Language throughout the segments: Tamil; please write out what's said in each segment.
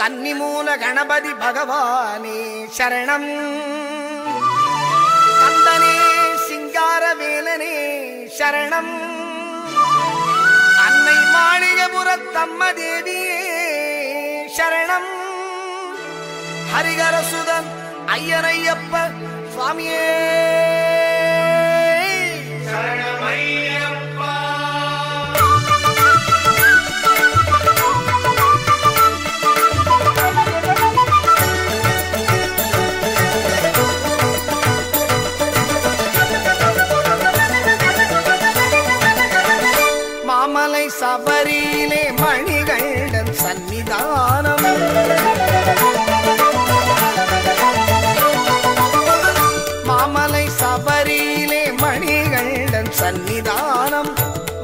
கன்னிமூல கணபதி பகவானே சரணம். கந்தனே சிங்காரவேலனே சரணம். அன்னை மாளிகபுரத்தம்ம தேவியே சரணம். ஹரிகரசுதன் ஐயனையப்ப சுவாமியே சரணமையப்பா. மாமலை சபரியிலே மணிகண்டன் சன்னிதானம். மாமலை சபரியிலே மணிகண்டன் சன்னிதானம்.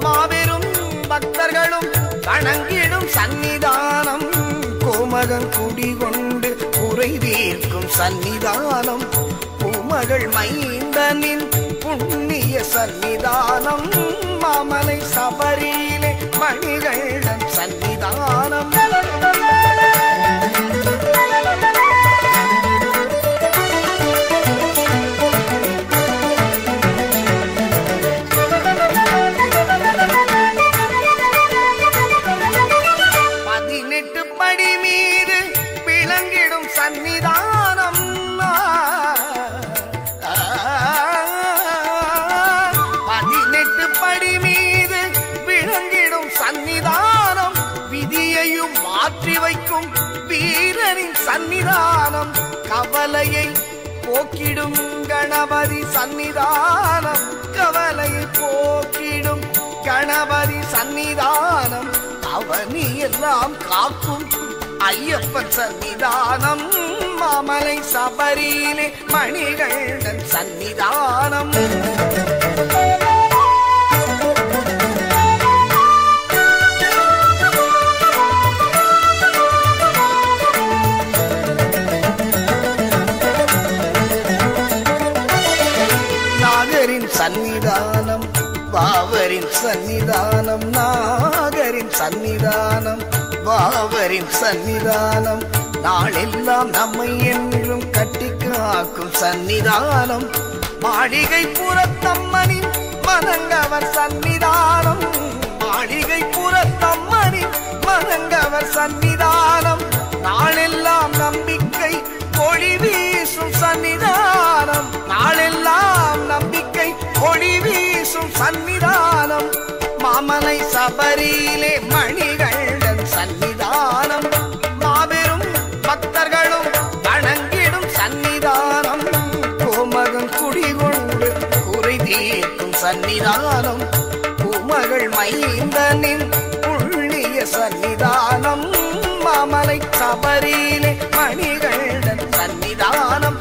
மாபெரும் பக்தர்களும் வணங்கிடும் சன்னிதானம். கோமகன் குடிகொண்டு குறை தீர்க்கும் சன்னிதானம். பூமகள் மைந்தனின் புண்ணிய சன்னிதானம். மாமலை சபரியிலே மணிகண்டன் சன்னிதானம். சன்னிதானம். 18 படி மீது விளங்கிடும் சன்னிதானம். விதியையும் மாற்றி வைக்கும் வீரனின் சன்னிதானம். கவலையை போக்கிடும் கணபதி சன்னிதானம். கவலையை போக்கிடும் கணபதி சன்னிதானம். அவனி எல்லாம் காக்கும் ஐயப்பன் சன்னிதானம். மாமலை சபரியிலே மணிகண்டன் சன்னிதானம். நாகரின் சன்னிதானம் பாவரின் சன்னிதானம். நாகரின் சன்னிதானம் பாவரின் சன்னிதானம். நாளெல்லாம் நம்மை என்றும் கட்டி காக்கும் சன்னிதானம். மாளிகை புறத்தம்மனின் மனங்கவர் சன்னிதானம். மாளிகை புறத்தம்மனின் மனங்கவர் சன்னிதானம். நாளெல்லாம் நம்பிக்கை ஒளி வீசும் சன்னிதானம். நாளெல்லாம் நம்பிக்கை ஒளி வீசும் சன்னிதானம். மாமலை சபரியிலே மணிகண்டன் சன்னிதானம். மாபெரும் பக்தர்களும் வணங்கிடும் சன்னிதானம். கோமகன் குடிகொண்டு குறை தீர்க்கும் சன்னிதானம். பூமகள் மைந்தனின் புண்ணிய சன்னிதானம். மாமலை சபரியிலே மணிகண்டன் சன்னிதானம்.